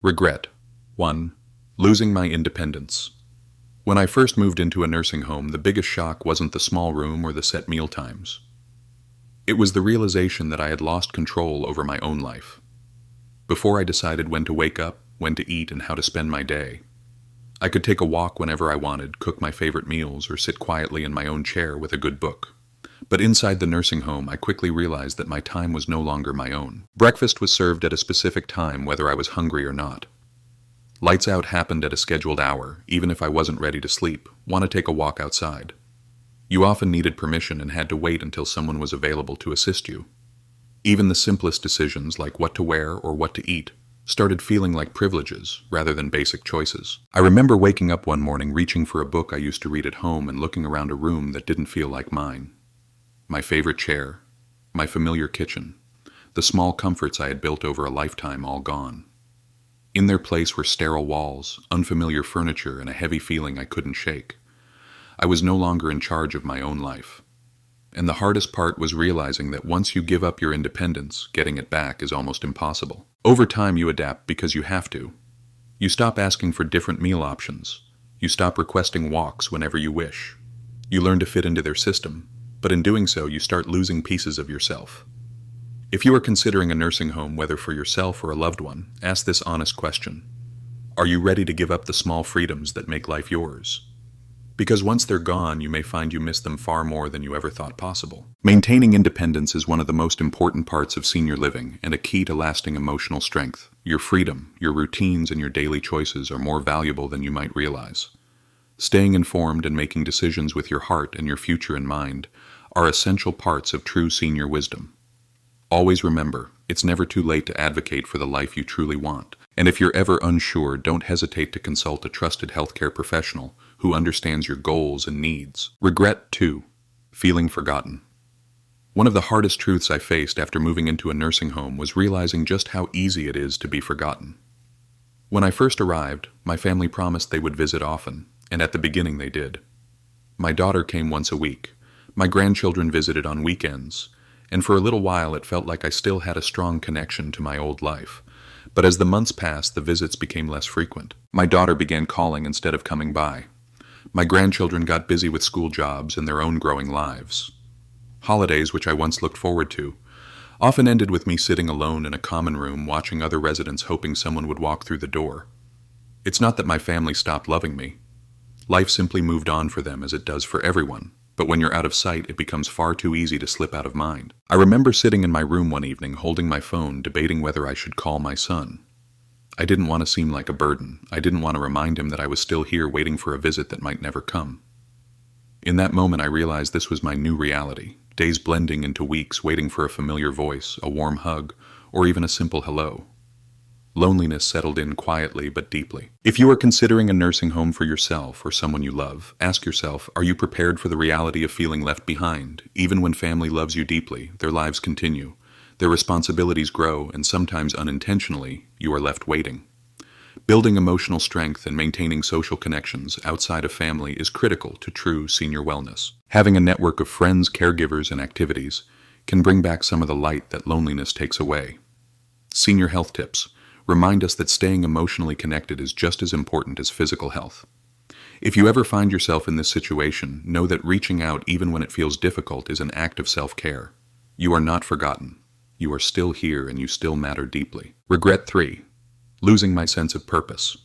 Regret. 1. Losing my independence. When I first moved into a nursing home, the biggest shock wasn't the small room or the set meal times. It was the realization that I had lost control over my own life. Before I decided when to wake up, when to eat, and how to spend my day, I could take a walk whenever I wanted, cook my favorite meals, or sit quietly in my own chair with a good book. But inside the nursing home, I quickly realized that my time was no longer my own. Breakfast was served at a specific time, whether I was hungry or not. Lights out happened at a scheduled hour, even if I wasn't ready to sleep, want to take a walk outside. You often needed permission and had to wait until someone was available to assist you. Even the simplest decisions, like what to wear or what to eat, started feeling like privileges rather than basic choices. I remember waking up one morning, reaching for a book I used to read at home and looking around a room that didn't feel like mine. My favorite chair, my familiar kitchen, the small comforts I had built over a lifetime all gone. In their place were sterile walls, unfamiliar furniture, and a heavy feeling I couldn't shake. I was no longer in charge of my own life. And the hardest part was realizing that once you give up your independence, getting it back is almost impossible. Over time, you adapt because you have to. You stop asking for different meal options. You stop requesting walks whenever you wish. You learn to fit into their system, but in doing so, you start losing pieces of yourself. If you are considering a nursing home, whether for yourself or a loved one, ask this honest question. Are you ready to give up the small freedoms that make life yours? Because once they're gone, you may find you miss them far more than you ever thought possible. Maintaining independence is one of the most important parts of senior living and a key to lasting emotional strength. Your freedom, your routines, and your daily choices are more valuable than you might realize. Staying informed and making decisions with your heart and your future in mind are essential parts of true senior wisdom. Always remember, it's never too late to advocate for the life you truly want. And if you're ever unsure, don't hesitate to consult a trusted healthcare professional who understands your goals and needs. Regret 2. Feeling forgotten. One of the hardest truths I faced after moving into a nursing home was realizing just how easy it is to be forgotten. When I first arrived, my family promised they would visit often, and at the beginning they did. My daughter came once a week. My grandchildren visited on weekends, and for a little while it felt like I still had a strong connection to my old life. But as the months passed, the visits became less frequent. My daughter began calling instead of coming by. My grandchildren got busy with school jobs and their own growing lives. Holidays, which I once looked forward to, often ended with me sitting alone in a common room watching other residents, hoping someone would walk through the door. It's not that my family stopped loving me. Life simply moved on for them, as it does for everyone. But when you're out of sight, it becomes far too easy to slip out of mind. I remember sitting in my room one evening, holding my phone, debating whether I should call my son. I didn't want to seem like a burden. I didn't want to remind him that I was still here waiting for a visit that might never come. In that moment, I realized this was my new reality. Days blending into weeks, waiting for a familiar voice, a warm hug, or even a simple hello. Loneliness settled in quietly but deeply. If you are considering a nursing home for yourself or someone you love, ask yourself, are you prepared for the reality of feeling left behind? Even when family loves you deeply, their lives continue. Their responsibilities grow, and sometimes unintentionally, you are left waiting. Building emotional strength and maintaining social connections outside of family is critical to true senior wellness. Having a network of friends, caregivers, and activities can bring back some of the light that loneliness takes away. Senior health tips remind us that staying emotionally connected is just as important as physical health. If you ever find yourself in this situation, know that reaching out even when it feels difficult is an act of self-care. You are not forgotten. You are still here and you still matter deeply. Regret 3. Losing my sense of purpose.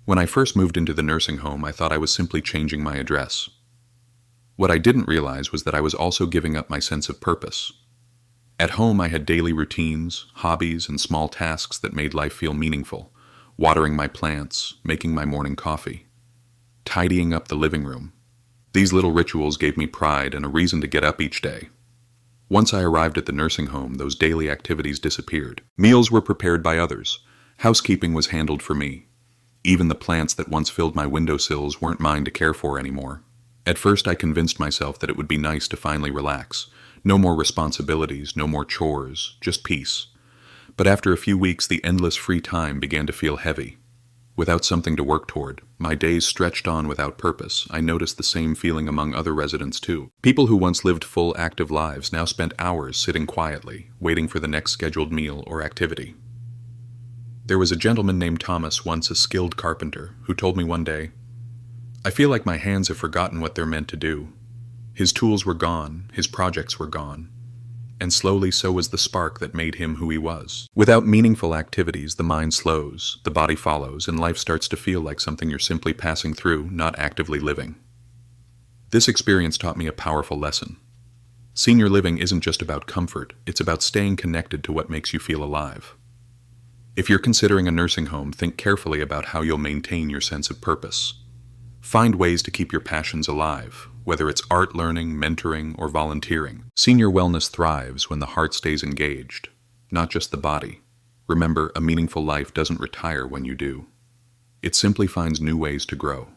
When I first moved into the nursing home, I thought I was simply changing my address. What I didn't realize was that I was also giving up my sense of purpose. At home, I had daily routines, hobbies, and small tasks that made life feel meaningful. Watering my plants, making my morning coffee, tidying up the living room. These little rituals gave me pride and a reason to get up each day. Once I arrived at the nursing home, those daily activities disappeared. Meals were prepared by others. Housekeeping was handled for me. Even the plants that once filled my windowsills weren't mine to care for anymore. At first, I convinced myself that it would be nice to finally relax. No more responsibilities, no more chores, just peace. But after a few weeks, the endless free time began to feel heavy. Without something to work toward, my days stretched on without purpose. I noticed the same feeling among other residents too. People who once lived full, active lives now spent hours sitting quietly, waiting for the next scheduled meal or activity. There was a gentleman named Thomas, once a skilled carpenter, who told me one day, "I feel like my hands have forgotten what they're meant to do." His tools were gone, his projects were gone, and slowly so was the spark that made him who he was. Without meaningful activities, the mind slows, the body follows, and life starts to feel like something you're simply passing through, not actively living. This experience taught me a powerful lesson. Senior living isn't just about comfort, it's about staying connected to what makes you feel alive. If you're considering a nursing home, think carefully about how you'll maintain your sense of purpose. Find ways to keep your passions alive, whether it's art learning, mentoring, or volunteering. Senior wellness thrives when the heart stays engaged, not just the body. Remember, a meaningful life doesn't retire when you do. It simply finds new ways to grow.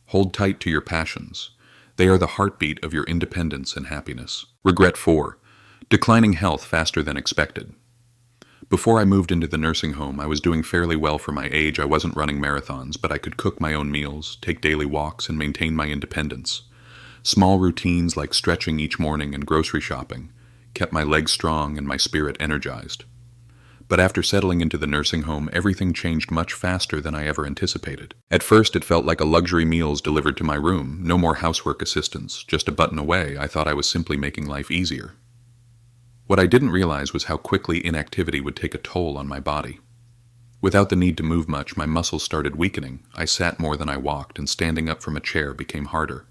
Hold tight to your passions. They are the heartbeat of your independence and happiness. Regret 4. Declining health faster than expected. Before I moved into the nursing home, I was doing fairly well for my age. I wasn't running marathons, but I could cook my own meals, take daily walks, and maintain my independence. Small routines like stretching each morning and grocery shopping kept my legs strong and my spirit energized. But after settling into the nursing home, everything changed much faster than I ever anticipated. At first, it felt like a luxury meals delivered to my room, no more housework assistance, just a button away. I thought I was simply making life easier. What I didn't realize was how quickly inactivity would take a toll on my body. Without the need to move much, my muscles started weakening. I sat more than I walked, and standing up from a chair became harder.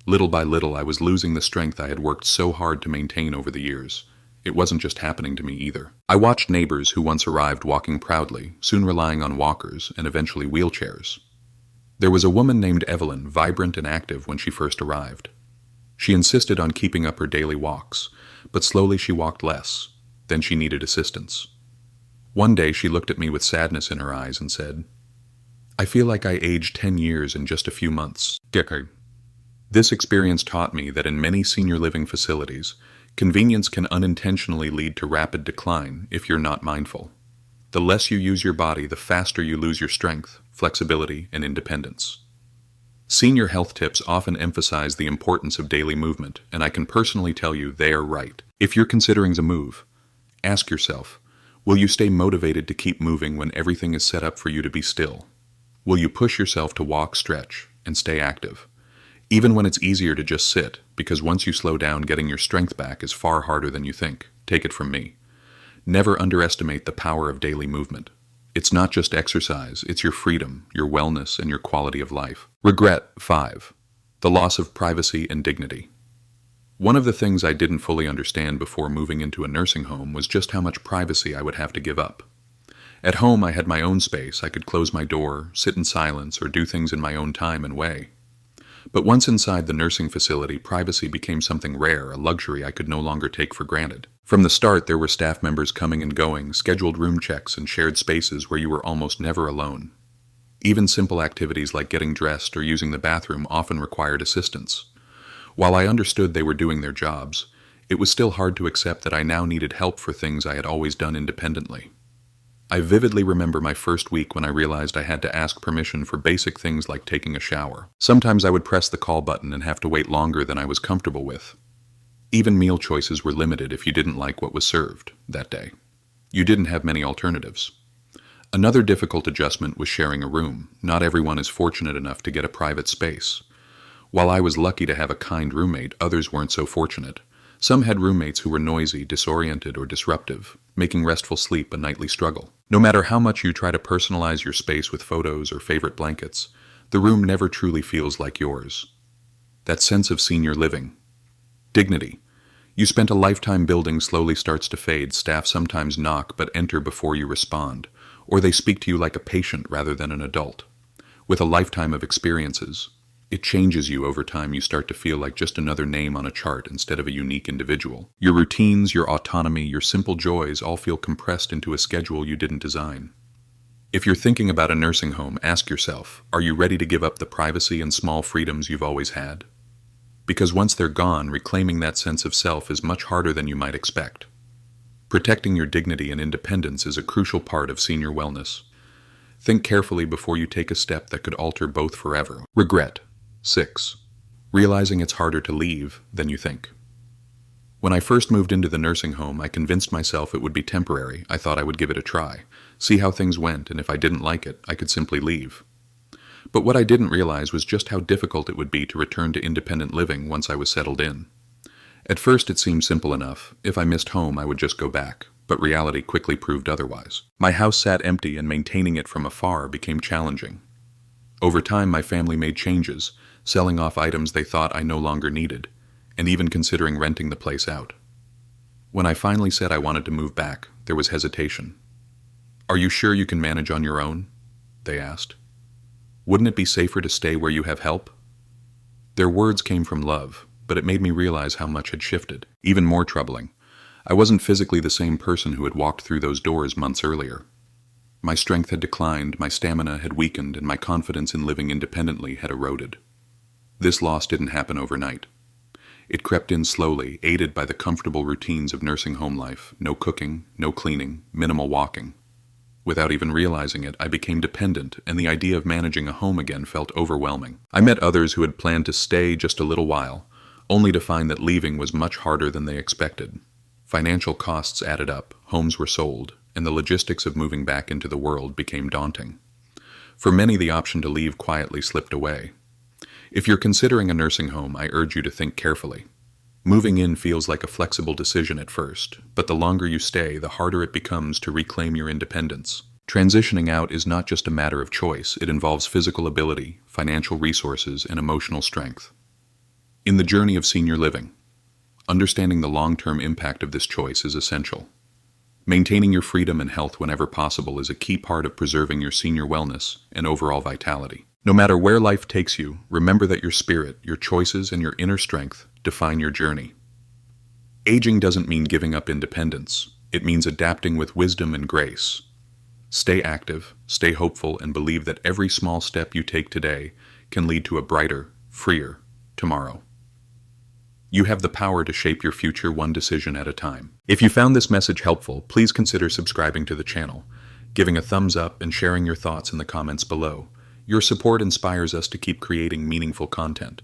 Little by little, I was losing the strength I had worked so hard to maintain over the years. It wasn't just happening to me either. I watched neighbors who once arrived walking proudly, soon relying on walkers and eventually wheelchairs. There was a woman named Evelyn, vibrant and active when she first arrived. She insisted on keeping up her daily walks, but slowly she walked less. Then she needed assistance. One day she looked at me with sadness in her eyes and said, "I feel like I aged 10 years in just a few months." This experience taught me that in many senior living facilities, convenience can unintentionally lead to rapid decline if you're not mindful. The less you use your body, the faster you lose your strength, flexibility, and independence. Senior health tips often emphasize the importance of daily movement, and I can personally tell you they are right. If you're considering the move, ask yourself, will you stay motivated to keep moving when everything is set up for you to be still? Will you push yourself to walk, stretch, and stay active? Even when it's easier to just sit, because once you slow down, getting your strength back is far harder than you think. Take it from me. Never underestimate the power of daily movement. It's not just exercise, it's your freedom, your wellness, and your quality of life. Regret 5. The loss of privacy and dignity. One of the things I didn't fully understand before moving into a nursing home was just how much privacy I would have to give up. At home, I had my own space. I could close my door, sit in silence, or do things in my own time and way. But once inside the nursing facility, privacy became something rare, a luxury I could no longer take for granted. From the start, there were staff members coming and going, scheduled room checks, and shared spaces where you were almost never alone. Even simple activities like getting dressed or using the bathroom often required assistance. While I understood they were doing their jobs, it was still hard to accept that I now needed help for things I had always done independently. I vividly remember my first week when I realized I had to ask permission for basic things like taking a shower. Sometimes I would press the call button and have to wait longer than I was comfortable with. Even meal choices were limited if you didn't like what was served that day. You didn't have many alternatives. Another difficult adjustment was sharing a room. Not everyone is fortunate enough to get a private space. While I was lucky to have a kind roommate, others weren't so fortunate. Some had roommates who were noisy, disoriented, or disruptive, making restful sleep a nightly struggle. No matter how much you try to personalize your space with photos or favorite blankets, the room never truly feels like yours. That sense of senior living. Dignity. You spent a lifetime building slowly starts to fade. Staff sometimes knock but enter before you respond, or they speak to you like a patient rather than an adult. With a lifetime of experiences, it changes you over time. You start to feel like just another name on a chart instead of a unique individual. Your routines, your autonomy, your simple joys all feel compressed into a schedule you didn't design. If you're thinking about a nursing home, ask yourself, are you ready to give up the privacy and small freedoms you've always had? Because once they're gone, reclaiming that sense of self is much harder than you might expect. Protecting your dignity and independence is a crucial part of senior wellness. Think carefully before you take a step that could alter both forever. Regret 6. Realizing it's harder to leave than you think. When I first moved into the nursing home, I convinced myself it would be temporary. I thought I would give it a try. see how things went, and if I didn't like it, I could simply leave. But what I didn't realize was just how difficult it would be to return to independent living once I was settled in. At first it seemed simple enough. If I missed home, I would just go back, but reality quickly proved otherwise. My house sat empty, and maintaining it from afar became challenging. Over time, my family made changes, selling off items they thought I no longer needed, and even considering renting the place out. When I finally said I wanted to move back, there was hesitation. "Are you sure you can manage on your own?" they asked. "Wouldn't it be safer to stay where you have help?" Their words came from love, but it made me realize how much had shifted. Even more troubling, I wasn't physically the same person who had walked through those doors months earlier. My strength had declined, my stamina had weakened, and my confidence in living independently had eroded. This loss didn't happen overnight. It crept in slowly, aided by the comfortable routines of nursing home life: no cooking, no cleaning, minimal walking. Without even realizing it, I became dependent, and the idea of managing a home again felt overwhelming. I met others who had planned to stay just a little while, only to find that leaving was much harder than they expected. Financial costs added up, homes were sold, and the logistics of moving back into the world became daunting. For many, the option to leave quietly slipped away. If you're considering a nursing home, I urge you to think carefully. Moving in feels like a flexible decision at first, but the longer you stay, the harder it becomes to reclaim your independence. Transitioning out is not just a matter of choice, it involves physical ability, financial resources, and emotional strength. In the journey of senior living, understanding the long-term impact of this choice is essential. Maintaining your freedom and health whenever possible is a key part of preserving your senior wellness and overall vitality. No matter where life takes you, remember that your spirit, your choices, and your inner strength define your journey. Aging doesn't mean giving up independence. It means adapting with wisdom and grace. Stay active, stay hopeful, and believe that every small step you take today can lead to a brighter, freer tomorrow. You have the power to shape your future one decision at a time. If you found this message helpful, please consider subscribing to the channel, giving a thumbs up, and sharing your thoughts in the comments below. Your support inspires us to keep creating meaningful content.